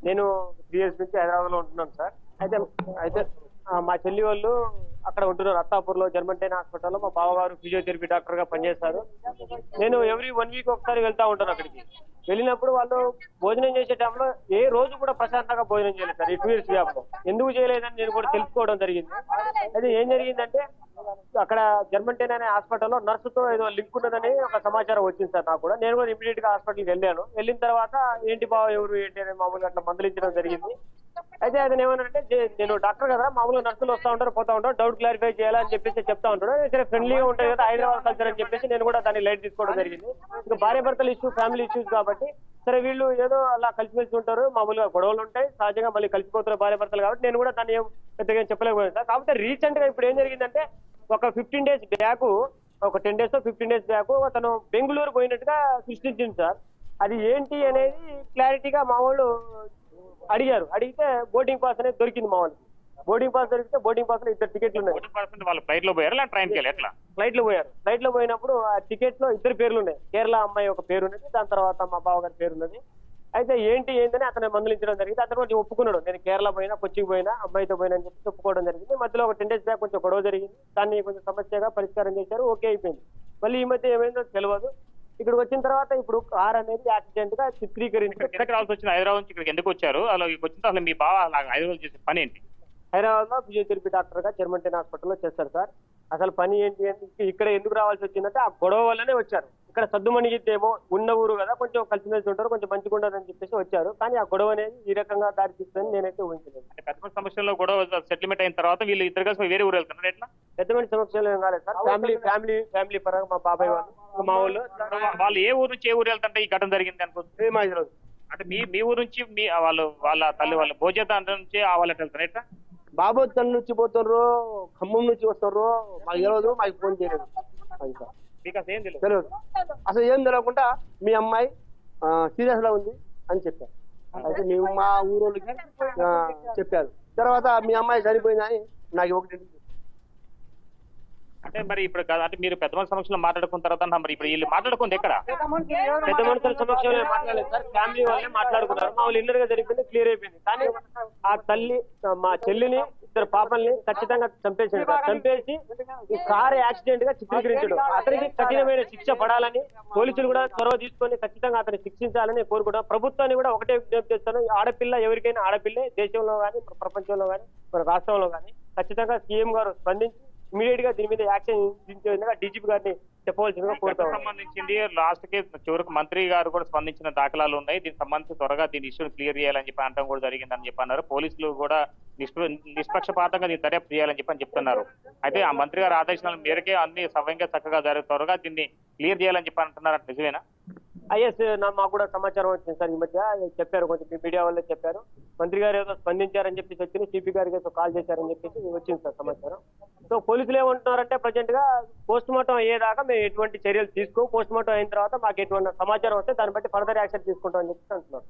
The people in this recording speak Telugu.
నేను 3 ఇయర్స్ నుంచి హైదరాబాద్ లో ఉంటున్నాను సార్. అయితే అయితే మా చెల్లి వాళ్ళు అక్కడ ఉంటున్నారు అత్తాపూర్ లో జర్మంటైన్ హాస్పిటల్లో. మా బావగారు ఫిజియోథెరపీ డాక్టర్ గా పనిచేస్తారు. నేను ఎవ్రీ 1 వీక్ ఒకసారి వెళ్తా ఉంటాను అక్కడికి. వెళ్ళినప్పుడు వాళ్ళు భోజనం చేసే టైంలో ఏ రోజు కూడా ప్రశాంతంగా భోజనం చేయలేదు సార్ ఈ 2 ఇయర్స్ గ్యాప్ లో. ఎందుకు చేయలేదని నేను కూడా తెలుసుకోవడం జరిగింది. అయితే ఏం జరిగిందంటే అక్కడ జర్మంటైన్ అనే హాస్పిటల్లో నర్సుతో ఏదో లింక్ ఉన్నదని ఒక సమాచారం వచ్చింది సార్ నాకు కూడా. నేను కూడా ఇమీడియట్ గా హాస్పిటల్కి వెళ్ళాను. వెళ్ళిన తర్వాత ఏంటి బావ ఎవరు ఏంటి అని మామూలుగా అట్లా మందలించడం జరిగింది. అయితే అతను ఏమన్నారంటే నేను డాక్టర్ కదా, మామూలుగా నర్సులు వస్తా ఉంటారు పోతా ఉంటారు, డౌట్ క్లారిఫై చేయాలని చెప్పేసి చెప్తా ఉంటాడు. సరే ఫ్రెండ్లీగా ఉంటుంది కదా హైదరాబాద్ కల్చర్ అని చెప్పేసి నేను కూడా దాన్ని లైట్ తీసుకోవడం జరిగింది. ఇంకా భార్య భర్తల ఇష్యూ ఫ్యామిలీ ఇష్యూస్ కాబట్టి సరే వీళ్ళు ఏదో అలా కలిసిమెలిసి ఉంటారు, మామూలుగా గొడవలు ఉంటాయి సహజంగా, మళ్ళీ కలిసిపోతారు భార్య భర్తలు కాబట్టి నేను కూడా దాన్ని ఏం పెద్దగా చెప్పలేకపోయాను సార్. కాకపోతే రీసెంట్ గా ఇప్పుడు ఏం జరిగిందంటే ఒక 15 days బ్యాక్, ఒక 10 days 15 days బ్యాక్ అతను బెంగళూరు పోయినట్టుగా సృష్టించింది సార్. అది ఏంటి అనేది క్లారిటీగా మా వాళ్ళు అడిగారు. అడిగితే బోర్డింగ్ పాస్ అనేది దొరికింది మా వాళ్ళకి. బోర్డింగ్ పాస్ దొరికితే బోర్డింగ్ పాస్ లో 2 టికెట్లు ఉన్నాయి. వాళ్ళు ఫ్లైట్ లో పోయారు ట్రైన్ కి ఎట్లా? ఫ్లైట్ లో పోయారు. ఫ్లైట్ లో పోయినప్పుడు ఆ టికెట్ లో 2 పేర్లు ఉన్నాయి. కేరళ అమ్మాయి ఒక పేరు ఉన్నది, దాని తర్వాత మా బావగారి పేరు ఉన్నది. అయితే ఏంటని అతను మందలించడం జరిగింది. అతను కొంచెం ఒప్పుకున్నాడు, నేను కేరళ పోయినా కొచ్చికి పోయినా అమ్మాయితో పోయినా అని చెప్పి ఒప్పుకోవడం జరిగింది. మధ్యలో ఒక 10 days బ్యాక్ కొంచెం గొడవ జరిగింది. దాన్ని కొంచెం సమస్యగా పరిష్కారం చేశారు, ఓకే అయిపోయింది. మళ్ళీ ఈ మధ్య ఏమైందో తెలియదు. ఇక్కడ వచ్చిన తర్వాత ఇప్పుడు కార్ అనేది యాక్సిడెంట్ గా చిత్రీకరించి రావాల్సి వచ్చిన హైదరాబాద్ నుంచి ఇక్కడికి ఎందుకు వచ్చారు? అలా వచ్చిన అసలు మీ బావ హైదరాబాద్ చేసే పని ఏంటి? హైదరాబాద్ లో ఫిజియోథెరపీ డాక్టర్ గా జర్మంటైన్ హాస్పిటల్లో చేస్తారు సార్. అసలు పని ఏంటి అంటే ఇక్కడ ఎందుకు రావాల్సి వచ్చిందంటే ఆ గొడవ వల్లనే వచ్చారు. ఇక్కడ సద్దుమణిగిద్దేమో ఉన్న ఊరు కదా, కొంచెం కలిసిమెలిసి ఉంటారు, కొంచెం మంచిగా ఉండదని చెప్పేసి వచ్చారు. కానీ ఆ గొడవ అనేది ఈ రకంగా దారి తీస్తుందని నేనైతే ఊహించలేదు. పెద్ద సమస్యలో గొడవ సెటిల్మెంట్ అయిన తర్వాత వీళ్ళు ఇద్దరు కలిసి వేరే ఊరు వెళ్తున్నారు ఎట్లా? పెద్దమైన సమస్యలు ఏం కాలేదు సార్. ఫ్యామిలీ పరంగా మా బాబాయ్ వాళ్ళు మా వాళ్ళు వాళ్ళు ఏ ఊరు నుంచి ఏ ఊరు వెళ్తుంటే ఈ ఘటన జరిగింది అనుకుంటుంది? అంటే మీ ఊరు నుంచి మీ వాళ్ళ తల్లి వాళ్ళ భోజన నుంచి వాళ్ళకి వెళ్తారు ఎట్లా? బాబోత్ తన నుంచి పోతున్నారు, ఖమ్మం నుంచి వస్తారు, మాకు తెలియదు, మాకు ఫోన్ చేయలేదు. మీకు అసలు ఏం తెలియదు. అసలు ఏం తెలియకుండా మీ అమ్మాయి సీరియస్ గా ఉంది అని చెప్పారు. అయితే మేము మా ఊరోళ్ళకి చెప్పారు. తర్వాత మీ అమ్మాయి చనిపోయిందని నాకు ఒకటి. అంటే మరి ఇప్పుడు అంటే మీరు పెద్ద మనుషుల సమక్షంలో మాట్లాడుకున్న తర్వాత మరి ఇప్పుడు వీళ్ళు మాట్లాడుకుంది ఎక్కడ? పెద్ద మనుషుల సమక్షంలో మాట్లాడలేదు సార్, ఫ్యామిలీ వాళ్ళే మాట్లాడుకున్నారు. మా వాళ్ళు ఇన్నర్ గా జరిగింది, క్లియర్ అయిపోయింది. కానీ ఆ తల్లి మా చెల్లిని 2 పాపల్ని ఖచ్చితంగా చంపేసింది. చంపేసి ఈ కార్ యాక్సిడెంట్ గా చిత్రీకరించడం, అతనికి కఠినమైన శిక్ష పడాలని పోలీసులు కూడా చొరవ తీసుకొని ఖచ్చితంగా అతన్ని శిక్షించాలని కోరుకుంటాం. ప్రభుత్వాన్ని కూడా ఒకటే విజ్ఞప్తి చేస్తాను, ఆడపిల్ల ఎవరికైనా ఆడపిల్లే, దేశంలో కానీ ప్రపంచంలో కానీ మన రాష్ట్రంలో కానీ ఖచ్చితంగా సీఎం గారు స్పందించి ఇమీడియట్ గా దీని మీద యాక్షన్ తీసుకునే విధంగా డీజీపీ గారిని చెప్పవలసిందిగా కోరుతాం. సంబంధించింది లాస్ట్ కి చివరికి మంత్రి గారు కూడా స్పందించిన దాఖలాలు ఉన్నాయి. దీనికి సంబంధించి త్వరగా దీని ఇష్యూని క్లియర్ చేయాలని చెప్పి అనడం కూడా జరిగిందని చెప్పి అన్నారు. పోలీసులు కూడా నిష్పక్షపాతంగా దీన్ని దర్యాప్తు చేయాలని చెప్పి చెప్తున్నారు. అయితే ఆ మంత్రి గారి ఆదేశాల మేరకే అన్ని సవ్యంగా చక్కగా త్వరగా దీన్ని క్లియర్ చేయాలని చెప్పి అంటున్నారు. నిజమేనా? ఐఎస్ మాకు కూడా సమాచారం వచ్చింది సార్. ఈ మధ్య చెప్పారు, కొంచెం మీడియా వాళ్ళే చెప్పారు, మంత్రి గారు ఏదో స్పందించారని చెప్పేసి వచ్చింది, సిపి గారికి ఏదో కాల్ చేశారని చెప్పేసి వచ్చింది సార్ సమాచారం. సో పోలీసులు ఏమంటున్నారంటే ప్రజెంట్ గా పోస్ట్ మార్టం అయ్యేదాకా మేము ఎటువంటి చర్యలు తీసుకో, పోస్ట్ మార్టం అయిన తర్వాత మాకు ఎటువంటి సమాచారం వస్తే దాన్ని బట్టి ఫర్దర్ యాక్షన్ తీసుకుంటాం అని చెప్పి అంటున్నారు.